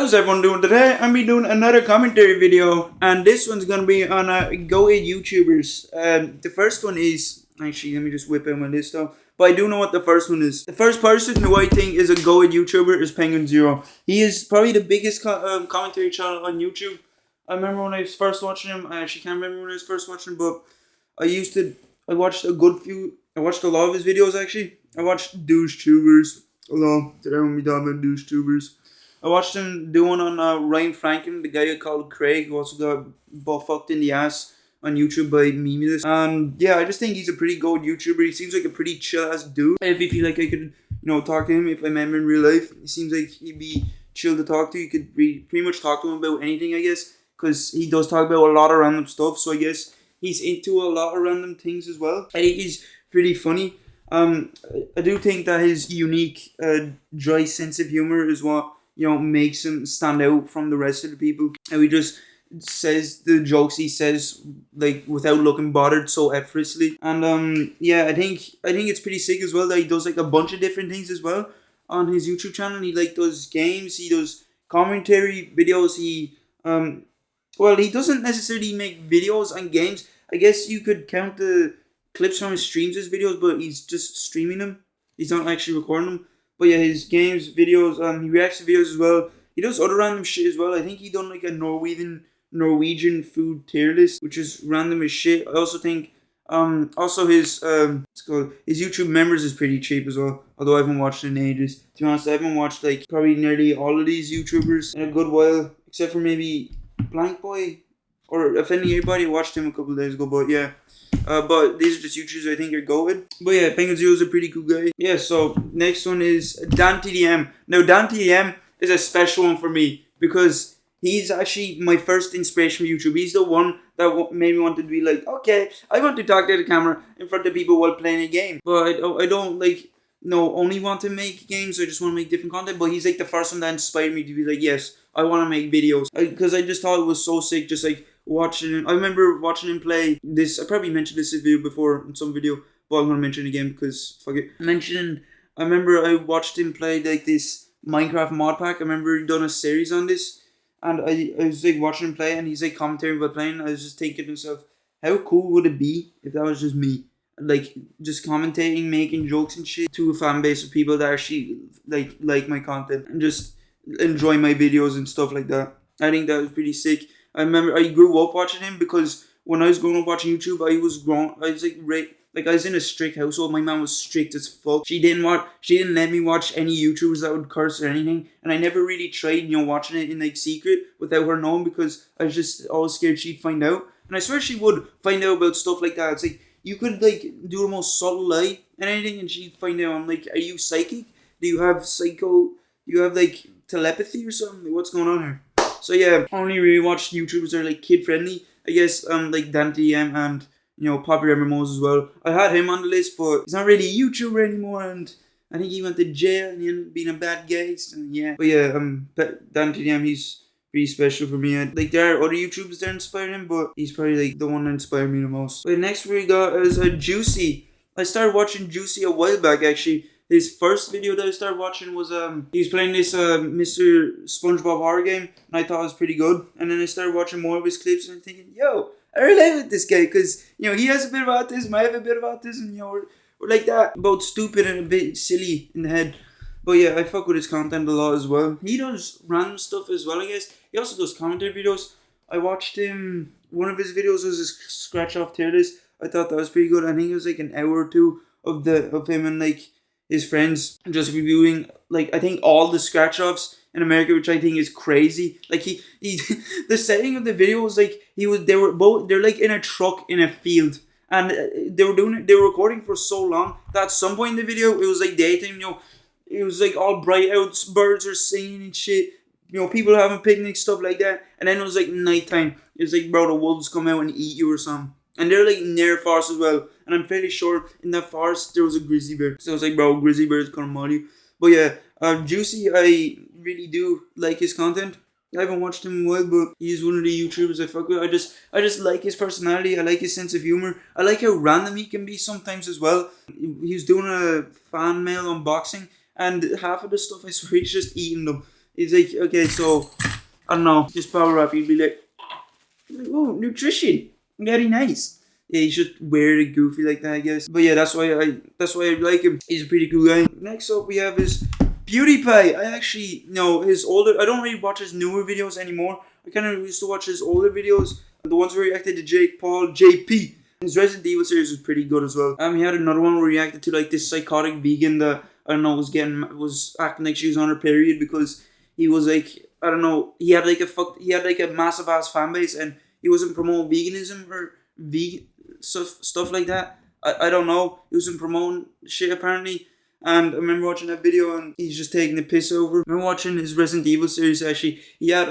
How's everyone doing today? I'm be doing another commentary video, and this one's gonna be on GOATED YouTubers. The first one is actually, let me just whip out my list out. But I do know what the first one is. The first person who I think is a GOATED YouTuber is Penguin Zero. He is probably the biggest commentary channel on YouTube. I remember when I was first watching him. I actually can't remember when I was first watching him, but I watched a good few. I watched a lot of his videos actually. I watched Douche Tubers. Hello, today I'm gonna be talking about Douche Tubers. I watched him do one on Ryan Franklin, the guy called Craig, who also got butt fucked in the ass on YouTube by Memeless. And yeah, I just think he's a pretty good YouTuber. He seems like a pretty chill ass dude. If you feel like I could, talk to him if I met him in real life, he seems like he'd be chill to talk to. You could pretty much talk to him about anything, I guess, because he does talk about a lot of random stuff. So I guess he's into a lot of random things as well. I think he's pretty funny. I do think that his unique, dry sense of humor is what makes him stand out from the rest of the people. And he just says the jokes he says like without looking bothered so effortlessly. And yeah, I think it's pretty sick as well that he does like a bunch of different things as well on his YouTube channel. He like does games, he does commentary videos, he doesn't necessarily make videos on games. I guess you could count the clips from his streams as videos, but he's just streaming them. He's not actually recording them. But yeah, his games, videos, he reacts to videos as well. He does other random shit as well. I think he done like a Norwegian food tier list, which is random as shit. I also think also his his YouTube members is pretty cheap as well. Although I haven't watched it in ages. To be honest, I haven't watched like probably nearly all of these YouTubers in a good while, except for maybe Blank Boy or Offending Everybody. I watched him a couple of days ago, but yeah. But these are just YouTubers I think are goated. But yeah, Penguin Zero is a pretty cool guy. Yeah, so next one is DanTDM. Now DanTDM is a special one for me because he's actually my first inspiration for YouTube. He's the one that made me want to be like, okay, I want to talk to the camera in front of people while playing a game. But I don't only want to make games. I just want to make different content. But he's like the first one that inspired me to be like, yes, I want to make videos. Because I just thought it was so sick, just like watching him. I remember watching him play this. I probably mentioned this video before in some video, but I'm gonna mention it again because fuck it. I remember I watched him play like this Minecraft mod pack. I remember he done a series on this, and I was like watching him play, and he's like commentating about playing. I was just thinking to myself, how cool would it be if that was just me, like just commentating, making jokes and shit to a fan base of people that actually like my content and just enjoy my videos and stuff like that. I think that was pretty sick. I remember I grew up watching him because when I was growing up watching YouTube, I was I was in a strict household. My mom was strict as fuck. She didn't let me watch any YouTubers that would curse or anything, and I never really tried, watching it in like secret without her knowing because I was just always scared she'd find out. And I swear she would find out about stuff like that. It's like you could like do the most subtle lie and anything, and she'd find out. I'm like, are you psychic? Do you have like telepathy or something? Like, what's going on here? So yeah, I only really watch YouTubers that are like kid friendly. I guess like DanTDM and Popular MMOs as well. I had him on the list, but he's not really a YouTuber anymore, and I think he went to jail and he ended up being a bad guy. So yeah, but yeah, DanTDM, he's pretty special for me. Like there are other YouTubers that inspired him, but he's probably like the one that inspired me the most. But next we got is Juicy. I started watching Juicy a while back actually. His first video that I started watching was he was playing this Mr. SpongeBob horror game, and I thought it was pretty good. And then I started watching more of his clips, and I'm thinking, yo, I relate with this guy because he has a bit of autism, I have a bit of autism. We're like that, both stupid and a bit silly in the head. But yeah, I fuck with his content a lot as well. He does random stuff as well, I guess. He also does commentary videos. I watched him. One of his videos was a scratch off tier list. I thought that was pretty good. I think it was like an hour or two of him and like his friends just reviewing like I think all the scratch offs in America, which I think is crazy. Like he the setting of the video was like they're like in a truck in a field, and they were recording for so long that at some point in the video it was like daytime. It was like all bright out, birds are singing and shit. People having picnics, stuff like that. And then it was like nighttime. It was like, bro, the wolves come out and eat you or something. And they're like near a forest as well. And I'm fairly sure in that forest there was a grizzly bear. So I was like, bro, grizzly bears gonna maul you. But yeah, Juicy, I really do like his content. I haven't watched him in a while, but he's one of the YouTubers I fuck with. I just like his personality. I like his sense of humor. I like how random he can be sometimes as well. He was doing a fan mail unboxing, and half of the stuff I swear he's just eating them. He's like, okay, so I don't know, just power up. He'd be like, oh, nutrition, very nice. Yeah, he's just weird and goofy like that, I guess. But yeah, that's why I like him. He's a pretty cool guy. Next up, we have his PewDiePie. I actually know his older. I don't really watch his newer videos anymore. I kind of used to watch his older videos, the ones where he reacted to Jake Paul, JP. His Resident Evil series was pretty good as well. He had another one where he reacted to like this psychotic vegan that I don't know was acting like she was on her period because he was like, I don't know, he had like a massive ass fan base and he wasn't promoting veganism or vegan stuff like that. I don't know. He wasn't promoting shit apparently. And I remember watching that video and he's just taking the piss over. I remember watching his Resident Evil series actually. He has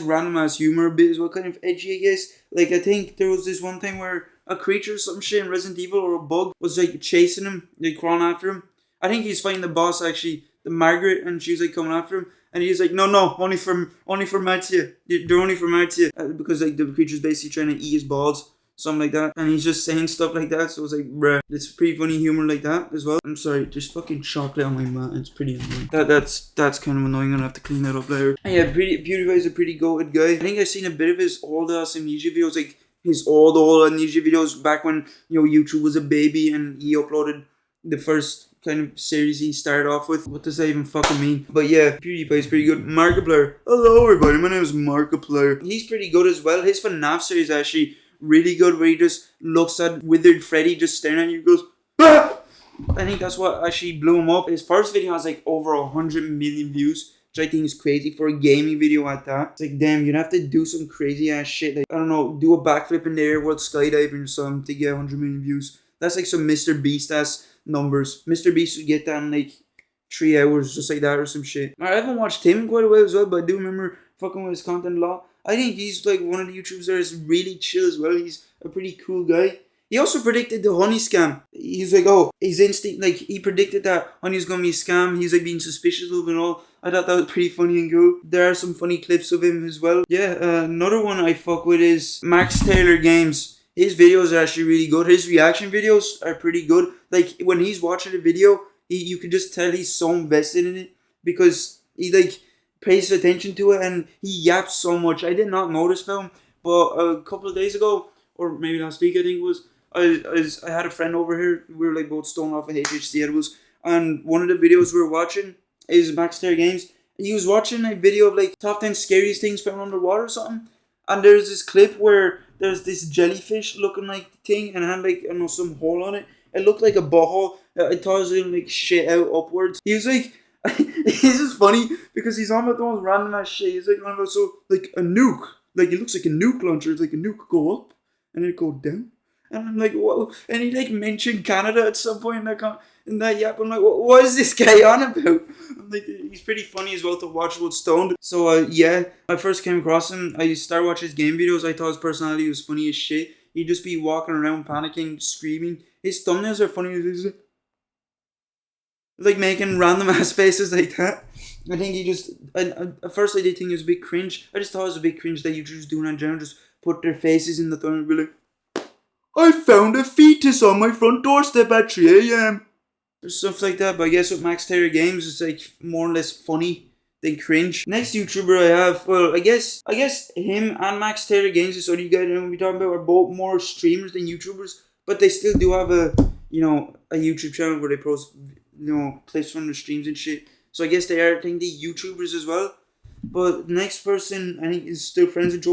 random ass humor a bit as well, kind of edgy I guess. Like I think there was this one thing where a creature or some shit in Resident Evil or a bug was like chasing him, like crawling after him. I think he's fighting the boss actually, the Margaret, and she was like coming after him. And he's like, no, only for Mattia. They're only for Mattia. Because like the creature's basically trying to eat his balls. Something like that. And he's just saying stuff like that. So I was like, bruh. It's pretty funny humor like that as well. I'm sorry, there's fucking chocolate on my mat. It's pretty annoying. That's kind of annoying. I'm gonna have to clean that up later. And yeah, PewDiePie's a pretty goated guy. I think I've seen a bit of his old ass amnesia videos. Like his old amnesia videos back when, you know, YouTube was a baby and he uploaded the first kind of series he started off with. What does that even fucking mean? But yeah, PewDiePie's pretty good. Markiplier. Hello everybody, my name is Markiplier. He's pretty good as well. His FNAF series actually really good where he just looks at withered Freddy just staring at you and goes, ah! I think that's what actually blew him up. His first video has like over 100 million views, which I think is crazy for a gaming video at that. It's like, damn, you'd have to do some crazy ass shit. Like, I don't know, do a backflip in the air while skydiving or something to get 100 million views. That's like some Mr. Beast ass numbers. Mr. Beast would get that in like 3 hours, just like that or some shit. I haven't watched him in quite a while as well, but I do remember fucking with his content a lot. I think he's like one of the YouTubers that is really chill as well. He's a pretty cool guy. He also predicted the honey scam. He's like, oh, his instinct, like he predicted that honey was gonna be a scam. He's like being suspicious of it and all. I thought that was pretty funny and cool. There are some funny clips of him as well. Yeah, another one I fuck with is Max Taylor Games. His videos are actually really good. His reaction videos are pretty good. Like when he's watching a video, you can just tell he's so invested in it because he like pays attention to it and he yaps so much. I did not notice about him, but a couple of days ago, or maybe last week I think it was, I had a friend over here. We were like both stoned off of HHC edibles, and one of the videos we were watching is Max Taylor Games. He was watching a video of like top 10 scariest things found underwater or something, and there's this clip where there's this jellyfish looking like thing and it had like, I don't know, some hole on it. It looked like a butthole. I thought it was gonna like shit out upwards. He was like, this is funny because he's on about the most random ass shit. He's like on about so like a nuke, like it looks like a nuke launcher. It's like a nuke go up and then it go down, and I'm like, whoa. And he like mentioned Canada at some point in that yap. I'm like, what is this guy on about? I'm like, he's pretty funny as well to watch with stoned. So yeah, I first came across him. I started watching his game videos. I thought his personality was funny as shit. He'd just be walking around panicking, screaming. His thumbnails are funny. He's like making random ass faces like that. I think he just, at first I did think it was a bit cringe. I just thought it was a bit cringe that YouTubers doing in general, just put their faces in the thumbnail and be like, I found a fetus on my front doorstep at 3 a.m. or stuff like that. But I guess with Max Taylor Games, it's like more or less funny than cringe. Next YouTuber I have, well, I guess him and Max Taylor Games, so you guys know what we're talking about, are both more streamers than YouTubers, but they still do have a YouTube channel where they post clips from the streams and shit. So I guess they are technically YouTubers as well. But the next person I think is still friends with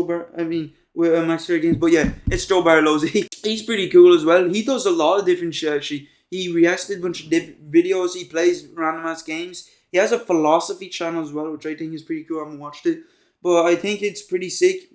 with Max Taylor Games. But yeah, it's Joe Barlows. He's pretty cool as well. He does a lot of different shit actually. He reacts to a bunch of videos. He plays random ass games. He has a philosophy channel as well, which I think is pretty cool. I haven't watched it, but I think it's pretty sick.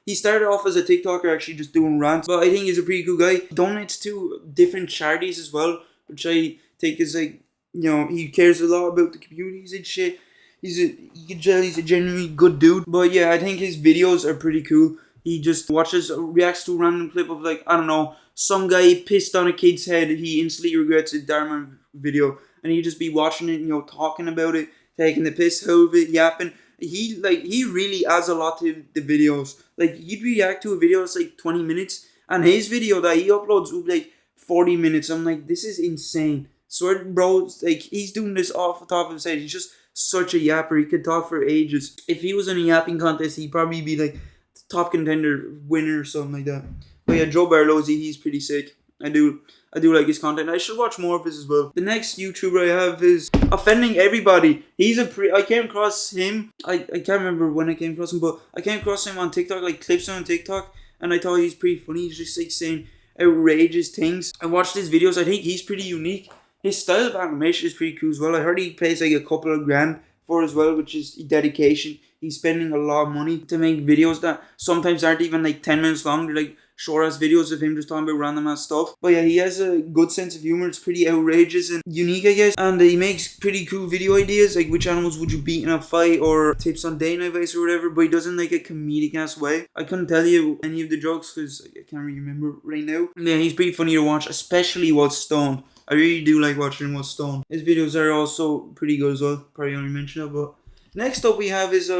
He started off as a TikToker actually just doing rants, but I think he's a pretty cool guy. He donates to different charities as well, which I think is like, he cares a lot about the communities and shit. You can tell he's a genuinely good dude. But yeah, I think his videos are pretty cool. He just reacts to a random clip of like, I don't know, some guy pissed on a kid's head. He instantly regrets it, Dharma video. And he'd just be watching it, talking about it, taking the piss out of it, yapping. He really adds a lot to the videos. Like, he'd react to a video that's like 20 minutes. And his video that he uploads would be like 40 minutes. I'm like, this is insane. Swear, bro, like, he's doing this off the top of his head. He's just such a yapper. He could talk for ages. If he was in a yapping contest, he'd probably be like top contender winner or something like that. But yeah, Joe Barlozzi, he's pretty sick. I do like his content. I should watch more of his as well. The next YouTuber I have is Offending Everybody. I came across him. I can't remember when I came across him, but I came across him on TikTok, like clips on TikTok, and I thought he's pretty funny. He's just like saying outrageous things. I watched his videos. I think he's pretty unique. His style of animation is pretty cool as well. I heard he pays like a couple of grand for it as well, which is dedication. He's spending a lot of money to make videos that sometimes aren't even like 10 minutes long. They're like short ass videos of him just talking about random ass stuff. But yeah, he has a good sense of humor. It's pretty outrageous and unique, I guess. And he makes pretty cool video ideas, like which animals would you beat in a fight, or tips on dating advice or whatever. But he does it in like a comedic ass way. I couldn't tell you any of the jokes because I can't really remember right now. Yeah, he's pretty funny to watch, especially while stoned. I really do like watching him while stoned. His videos are also pretty good as well. Probably only mentioned it, but next up we have is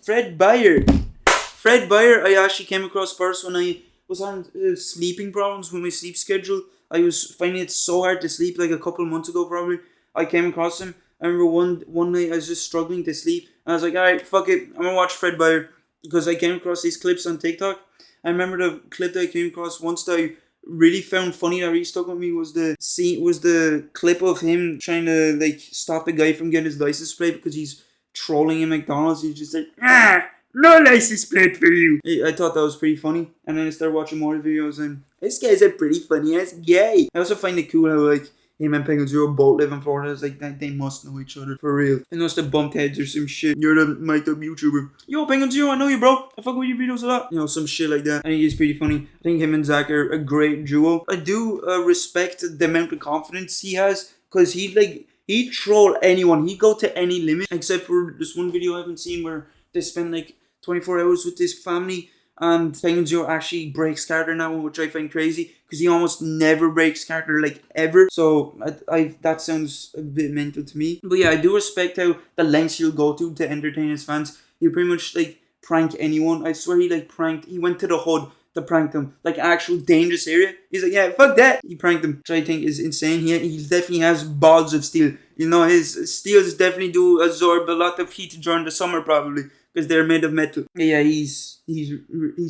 Fred Beyer. Fred Beyer, I actually came across first when I was on sleeping problems with my sleep schedule. I was finding it so hard to sleep, like a couple of months ago probably. I came across him. I remember one night I was just struggling to sleep, and I was like, alright, fuck it, I'm gonna watch Fred Beyer, because I came across these clips on TikTok. I remember the clip that I came across once that I really found funny, that really stuck with me, was the clip of him trying to like stop the guy from getting his license plate because he's trolling in McDonald's. He's just like, no license plate for you. I thought that was pretty funny, and then I started watching more videos, and this guy's a pretty funny ass guy. I also find it cool how like him and Penguin Zero both live in Florida. It's like they must know each other for real. They must have bumped heads or some shit. You're the mic'd up YouTuber. Yo, Penguin Zero, I know you, bro. I fuck with your videos a lot. You know, some shit like that. I think he's pretty funny. I think him and Zach are a great duo. I do respect the amount of confidence he has, because he'd troll anyone. He'd go to any limit, except for this one video I haven't seen where they spend like 24 hours with his family, and Penguin Zero actually breaks character in that one, which I find crazy, because he almost never breaks character, like ever. So I that sounds a bit mental to me. But yeah, I do respect how the lengths he'll go to entertain his fans. He'll pretty much like prank anyone. I swear he went to the hood to prank them, like actual dangerous area. He's like, yeah, fuck that. He pranked them, which I think is insane. He definitely has balls of steel. You know, his steels definitely do absorb a lot of heat during the summer probably, because they're made of metal. Yeah, he's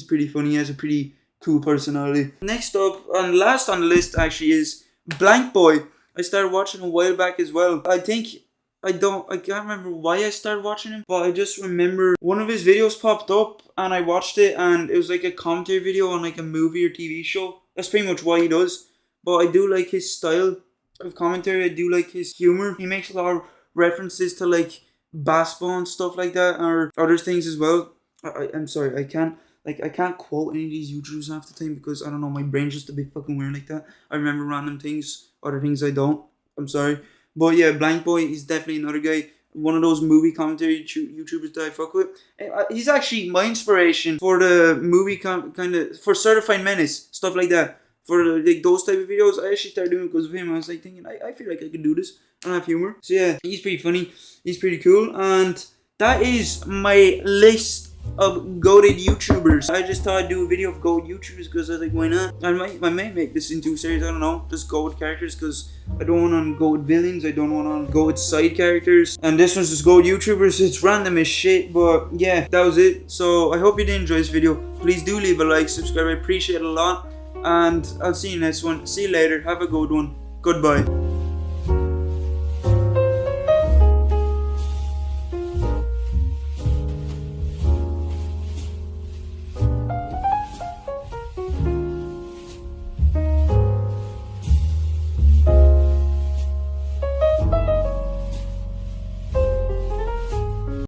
pretty funny. He has a pretty cool personality. Next up, and last on the list actually, is Blank Boy. I started watching a while back as well. I can't remember why I started watching him, but I just remember one of his videos popped up and I watched it, and it was like a commentary video on like a movie or TV show. That's pretty much what he does. But I do like his style of commentary. I do like his humor. He makes a lot of references to like basketball and stuff like that, or other things as well. I'm sorry, I can't quote any of these YouTubers half the time, because I don't know, my brain's just a bit fucking weird like that. I remember random things, other things I don't. I'm sorry. But yeah, Blank Boy is definitely another guy. One of those movie commentary YouTubers that I fuck with. He's actually my inspiration for the movie kind of, for Certified Menace, stuff like that. For like those type of videos, I actually started doing it because of him. I was like thinking, I feel like I could do this. I have humor. So yeah, he's pretty funny. He's pretty cool. And that is my list of goated YouTubers. I just thought I'd do a video of goated YouTubers because I was like, why not? I might make this into a series. I don't know. Just goated characters, because I don't want on goated villains. I don't want on goated side characters. And this one's just goated YouTubers. It's random as shit. But yeah, that was it. So I hope you did enjoy this video. Please do leave a like, subscribe. I appreciate it a lot. And I'll see you next one. See you later. Have a good one. Goodbye.